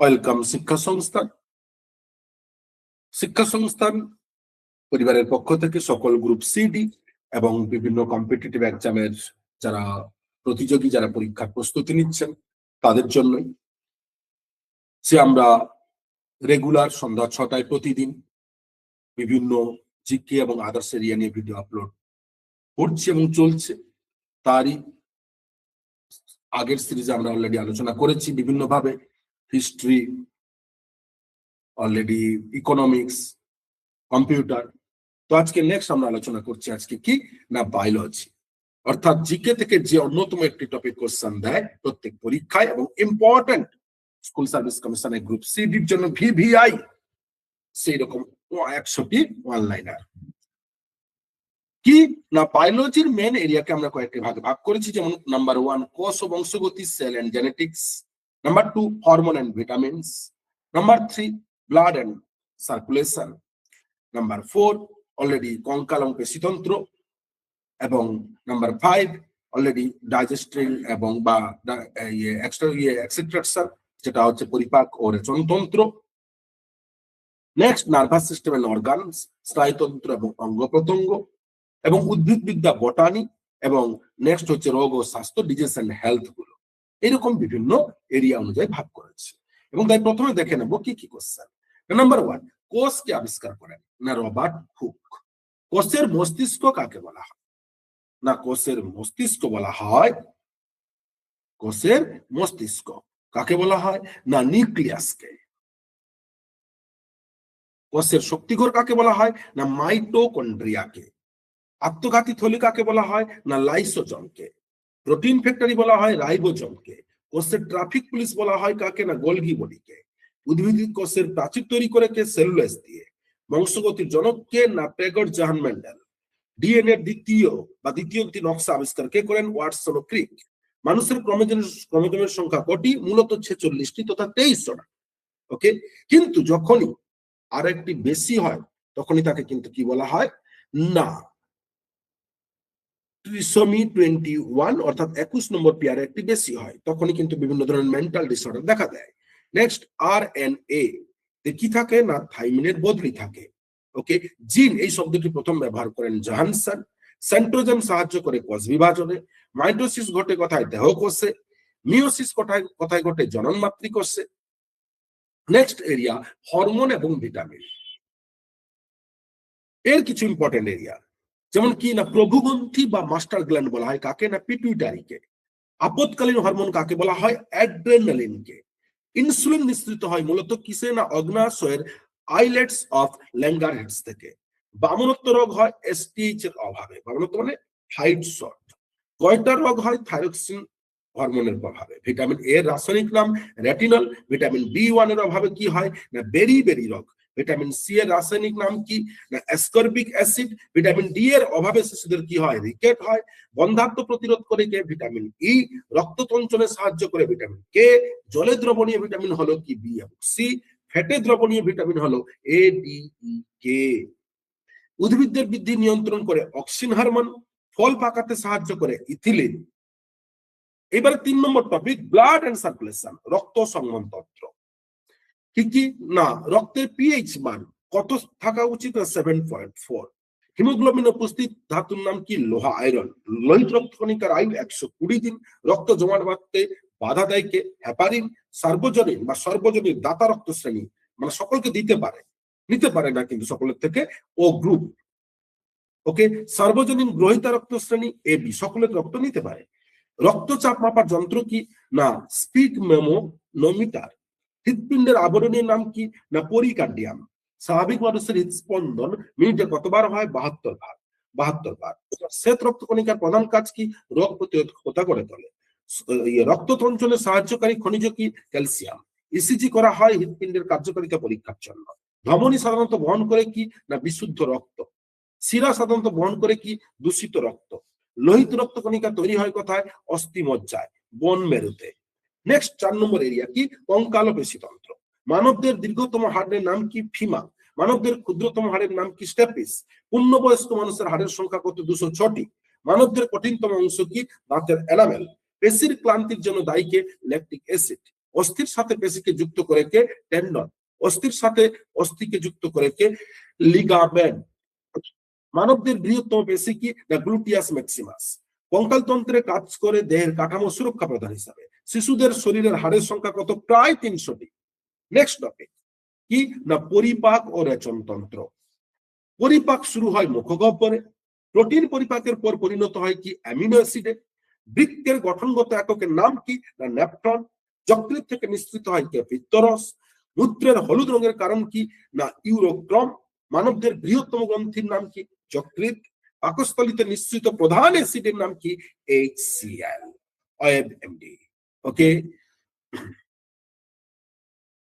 Welcome শিক্ষা সংস্থান। শিক্ষা সংস্থান পরিবারের পক্ষ থেকে সকল গ্রুপ সিডি এবং বিভিন্ন কম্পিটিটিভ এক্সামের যারা প্রতিযোগী, যারা পরীক্ষার প্রস্তুতি নিচ্ছেন তাদের জন্যই সে আমরা রেগুলার সন্ধ্যা 6টায় প্রতিদিন বিভিন্ন জিকে এবং আদার্স এরিয়া নিয়ে ভিডিও আপলোড করছে এবং চলছে। তারই আগের সিরিজে আমরা অলরেডি আলোচনা করেছি বিভিন্নভাবে, হিস্ট্রি, অলরেডি ইকোনমিক্স, কম্পিউটার। তো আজকে নেক্সট আমরা আলোচনা করছি আজকে কি না বায়োলজি, অর্থাৎ জিকে থেকে যে অন্যতম একটি টপিক কোশ্চেন দেয় প্রত্যেক পরীক্ষায় এবং ইম্পর্টেন্ট স্কুল সার্ভিস কমিশনের গ্রুপ সিডির জন্য ভিভিআই, সেই রকম 100টি ওয়ান লাইনার। কি না বায়োলজির মেন এরিয়াকে আমরা কয়েকটি ভাগে ভাগ করেছি, যেমন নাম্বার 1 কোষ ও বংশগতি, cell and genetics, number 2 hormone and vitamins, number 3 blood and circulation, number 4 already কঙ্কাল এবং পেশিতন্ত্র, এবং নাম্বার 5 অলরেডি ডাইজেস্টিং এবং বা এক্সট্রাকশন, যেটা হচ্ছে পরিপাক ও রেচনতন্ত্র। Next nervous system and organs, স্নায়ুতন্ত্র এবং অঙ্গ প্রত্যঙ্গ, এবং উদ্ভিদবিদ্যা, বটানি, এবং নেক্সট হচ্ছে রোগ ও স্বাস্থ্য, ডিজিজ এন্ড হেলথ গুলো। এরকম বিভিন্ন এরিয়া অনুযায়ী ভাগ করেছে। এবং তাই প্রথমে দেখে নেব কি কি কোশ্চেন। নাম্বার 1, কোষকে আবিষ্কার করেন না রবার্ট হুক। কোষের মস্তিষ্ক কাকে বলা হয়? না কোষের মস্তিষ্ক বলা হয়, কোষের মস্তিষ্ক কাকে বলা হয়? না নিউক্লিয়াসকে। কোষের শক্তিঘর কাকে বলা হয়? না মাইটোকন্ড্রিয়াকে। আত্মঘাতী থলি কাকে বলা হয়? না লাইসোজমকে। প্রোটিন ফ্যাক্টরি বলা হয় রাইবোজমকে। কোষের ট্রাফিক পুলিশ বলা হয় কাকে? না গোলগি বডিকে। উদ্ভিদ কোষের প্রাচীর তৈরি করে কে? সেলুলোজ দিয়ে। বংশগতির জনক কে? না পেগর জাহান মেন্ডেল। ডিএনএ দ্বিতীয় একটি নকশা আবিষ্কার কে করেন? ওয়াটসন ও ক্রিক। মানুষের ক্রোমোজোমের সংখ্যা কটি? মূলত 46টি তথা 23টা। ওকে, কিন্তু যখনই আর একটি বেশি হয় তখনই তাকে কিন্তু কি বলা হয়? না ট্রিসোমি 21, অর্থাৎ 21 নম্বর পেয়ারে একটি বেশি হয়, তখনই কিন্তু বিভিন্ন ধরনের মেন্টাল ডিসঅর্ডার দেখা দেয়। নেক্সট আরএনএ কি থাকে? না থাইমিনের বদলি থাকে। ওকে, জিন এই শব্দটি প্রথম ব্যবহার করেন জোহানসন। সেন্ট্রোজেন সাহায্য করে কোষ বিভাজনে। মাইটোসিস ঘটে কোথায়? দেহকোষে। মিওসিস কোথায় ঘটে? জনন মাতৃকোষে। নেক্সট এরিয়া হরমোন এবং ভিটামিন। এর কিছু ইম্পর্টেন্ট এরিয়া, যেমন কি না প্রভুগ্রন্থি বা মাস্টার গ্ল্যান্ড বলা হয় কাকে? না পিটুইটারিকে। আপদকালীন হরমোন কাকে বলা হয়? অ্যাড্রেনালিনকে। ইনসুলিন নিঃসৃত হয় মূলত কিসে? না অগ্নাশয়ের আইলেটস অফ ল্যাঙ্গারহেডস থেকে। বামনত্ব রোগ হয় এসটিএইচ এর অভাবে। বামনত্ব মানে হাইট শর্ট। গয়টার রোগ হয় থাইরক্সিন হরমোনের প্রভাবে। ভিটামিন এ এর রাসায়নিক নাম রেটিনল। ভিটামিন বি1 এর অভাবে কি হয়? না বেরি রোগ। ভিটামিন সি এর রাসায়নিক নাম কি? না অ্যাসকর্বিক অ্যাসিড। ভিটামিন ডি এর অভাবে শিশুদের কি হয়? রিকেট হয়। বন্ধ্যাত্ব প্রতিরোধ করে কে? Vitamin E. রক্ত তঞ্চনে সাহায্য করে ভিটামিন কে। জলে দ্রবণীয় ভিটামিন হলো কি? বি এবং সি। ফ্যাটে দ্রবণীয় ভিটামিন হলো এ, ডি, ই, কে। উদ্ভিদের বৃদ্ধি নিয়ন্ত্রণ করে অক্সিন হরমোন। ফল পাকাতে সাহায্য করে ইথিলিন। এবারে 3 নম্বর টপিক ব্লাড এন্ড সার্কুলেশন, রক্ত সংবহনতন্ত্র। কি না রক্তের পিএইচ মান কত থাকা উচিত? 7.4। হিমোগ্লোবিন উপস্থিত ধাতুর নাম কি? লোহা, আয়রন। লোহিত রক্তকণিকার আয়ু 120 দিন। রক্ত জমাট বাঁধতে বাধা দেয় কে? হেপারিন। সার্বজনীন বা সর্বজনীন দাতা রক্ত শ্রেণী, মানে সকলকে দিতে পারে, নিতে পারে না কিন্তু সকলের থেকে, ও গ্রুপ। ওকে, সার্বজনীন গ্রহিতা রক্ত শ্রেণী এ বি, সকলের রক্ত নিতে পারে। রক্তচাপ মাপার যন্ত্র কি? না স্পিগমেমোনোমিটার। হৃৎপিণ্ডের আবরণীর নাম কি? না পরিকার্ডিয়াম। স্বাভাবিক মানুষের হৃদস্পন্দন মিনিটে কতবার হয়? 72 বার। শ্বেত রক্তকণিকার প্রধান কাজ কি? রোগ প্রতিরোধকতা গড়ে তোলে। রক্ত তঞ্চনে সাহায্যকারী খনিজ কি? ক্যালসিয়াম। ইসিজি করা হয় হৃৎপিণ্ডের কার্যকারিতা পরীক্ষার জন্য। ধমনী সাধারণত বহন করে কি? না বিশুদ্ধ রক্ত। শিরা সাধারণত বহন করে কি? দূষিত রক্ত। লোহিত রক্তকণিকা তৈরি হয় কোথায়? অস্থিমজ্জায়, বোন মেরুতে। নেক্সট 4 নম্বর এরিয়া কি? কঙ্কাল ও পেশিতন্ত্র। মানবদের দীর্ঘতম হাড়ের নাম কি? ফিমা। মানবদের ক্ষুদ্রতম হাড়ের নাম কি? স্টেপিস। পূর্ণবয়স্ক মানুষের হাড়ের সংখ্যা কত? 206টি। মানবদের কঠিনতম অংশ কি? দাঁতের এনামেল। পেশির ক্লান্তির জন্য দায়ী কে? Lactic acid. অস্থির সাথে পেশিকে যুক্ত করে কে টেন্ডন, অস্থির সাথে অস্থিকে যুক্ত করে কে লিগামেন্ট। মানবদের বৃহত্তম পেশি কি না গ্লুটিয়াস ম্যাক্সিমাস। কঙ্কাল তন্ত্রে কাজ করে দেহের কাঠামো সুরক্ষা প্রদান হিসাবে। শিশুদের শরীরের হাড়ের সংখ্যা কত? প্রায় 300টি। নেক্সট টপিক কি না পরিপাক ও রেচনতন্ত্র। পরিপাক শুরু হয় মুখগহ্বরে, প্রোটিন পরিপাকের পর পরিণত হয় কি অ্যামিনো অ্যাসিডে। বৃক্কের গঠনগত এককের নাম কি না নেফ্রন। যকৃৎ থেকে নিঃসৃত হয় কি পিত্তরস। মূত্রের হলুদ রঙের কারণ কি না ইউরোক্রম। মানবদের বৃহত্তম গ্রন্থির নাম কি যকৃৎ। পাকস্থলীতে নিঃসৃত প্রধান অ্যাসিডের নাম কি HCl, OMD। ওকে,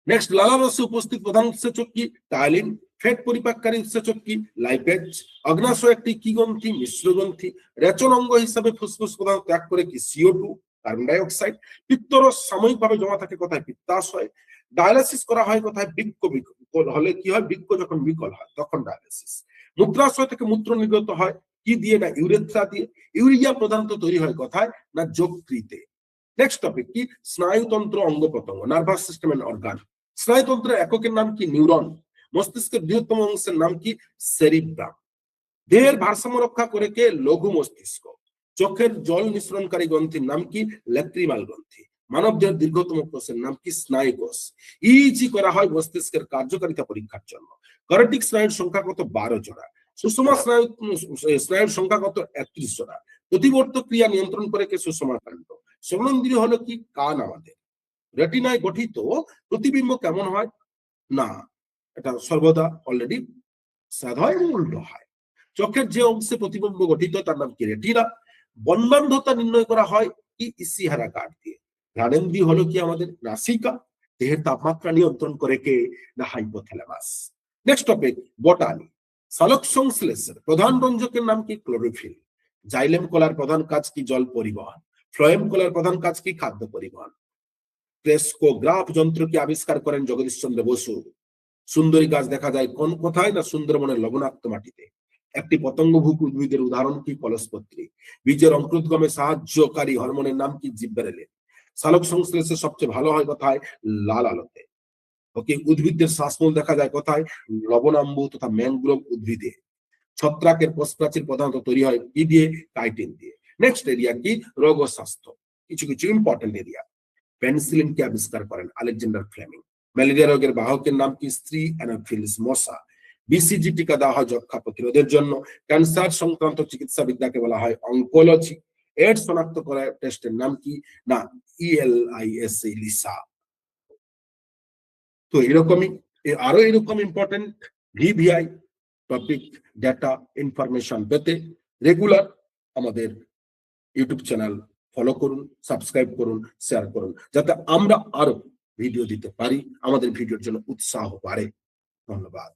নেক্সট লালারসে উপস্থিত প্রধান উৎসেচক কি টাইলিন। ফ্যাট পরিপাককারী উৎসেচক কি লাইপেজ। অগ্নাশয় একটি কি গ্রন্থি? মিশ্র গ্রন্থি। রেচন অঙ্গ হিসাবে ফুসফুস প্রধান ত্যাগ করে কি CO2, কার্বন ডাই অক্সাইড। পিত্তরস সাময়িকভাবে জমা থাকে কোথায়? পিত্তাশয়। ডায়ালিসিস করা হয় কোথায়? বৃক্ক বিকল হলে কি হয়? বৃক্ক যখন বিকল হয় তখন ডায়ালিসিস। মূত্রাশয় থেকে মূত্র নির্গত হয় কি দিয়ে? না ইউরেথ্রা দিয়ে। ইউরিয়া প্রধানত তৈরি হয় কোথায়? না যকৃতে। নেক্সট টপিক কি স্নায়ুতন্ত্র অঙ্গ প্রত্যঙ্গ, নার্ভাস সিস্টেম এন্ড অর্গান। স্নায়ুতন্ত্রের এককের নাম কি নিউরন। মস্তিষ্কের বৃহত্তম অংশের নাম কি সেরিব্রাম। দেহের ভারসাম্য রক্ষা করে কে লঘু মস্তিষ্ক। চোখের জল নিঃসরণকারী গ্রন্থির নাম কি ল্যাক্রিমাল গ্রন্থি। মানবদেহের দীর্ঘতম কোষের নাম কি স্নায়ু কোষ। ইজি করা হয় মস্তিষ্কের কার্যকারিতা পরীক্ষার জন্য। কার্টিক স্নায়ুর সংখ্যা কত? 12 জোড়া। সুষমা স্নায়ুর সংখ্যা কত? 31 জোড়া। প্রতিবর্ত ক্রিয়া নিয়ন্ত্রণ করে কে সুষমা কাণ্ড। শ্রবণেন্দ্রিয় হলো কি কান আমাদের। রেটিনায় গঠিত প্রতিবিম্ব কেমন হয়? না এটা সর্বদা অলরেডি সাদা হয় এবং উল্টো হয়। চোখের যে অংশে প্রতিবিম্ব গঠিত তার নাম কি রেটিনা। বর্ণান্ধতা নির্ণয় করা হয় কি ইসিহারা কার্ড দিয়ে। ঘ্রাণেন্দ্রিয় হলো কি আমাদের নাসিকা। দেহের তাপমাত্রা নিয়ন্ত্রণ করে কে না হাইপোথ্যালামাস। Next topic বটানি। সালোক সংশ্লেষের প্রধান রঞ্জকের নাম কি ক্লোরোফিল। জাইলেম কলার প্রধান কাজ কি? জল পরিবহন। ফ্লোয়েম কলার প্রধান কাজ কি? খাদ্য পরিবহন। ক্রেস্কোগ্রাফ যন্ত্র কি আবিষ্কার করেন? জগদীশ চন্দ্র বসু। সুন্দরী গাছ দেখা যায় কোন কোথায়? না সুন্দরবনের লবণাক্ত মাটিতে। একটি পতঙ্গভুক উদ্ভিদের উদাহরণ কি? কলসপত্রী। বীজের অঙ্কুরোদ্গমে সাহায্যকারী হরমোনের নাম কি? জিব্বেরেলিন। সালোক সংশ্লেষে সবচেয়ে ভালো হয় কোথায়? লাল আলোতে। ওকে, উদ্ভিদদের শ্বাসমূল দেখা যায় কোথায়? লবণাম্বু তথা ম্যানগ্রোভ উদ্ভিদে। ছত্রাকের কোষপ্রাচীর প্রধানত তৈরি হয় কি দিয়ে? কাইটিন দিয়ে। নেক্সট এরিয়া কি? রোগ ও স্বাস্থ্য। কিছু কিছু ইম্পর্টেন্ট এরিয়া। পেনিসিলিন কে আবিষ্কার করেন? Alexander Fleming. ম্যালেরিয়া রোগের বাহকের নাম কি? স্ত্রী অ্যানোফিলিস মশা। BCG টিকা দেওয়া হয় যক্ষা প্রতিরোধের জন্য। ক্যান্সার সংক্রান্ত চিকিৎসা বিদ্যাকে বলা হয় অঙ্কোলজি। এডস শনাক্ত করার টেস্টের নাম কি? না ELISA, লিসা। তো এরকমই আরো এরকম important VVI topic data information পেতে রেগুলার আমাদের ইউটিউব চ্যানেল ফলো করুন, সাবস্ক্রাইব করুন, শেয়ার করুন, যাতে আমরা আরো ভিডিও দিতে পারি, আমাদের ভিডিওর জন্য উৎসাহ বাড়ে। ধন্যবাদ।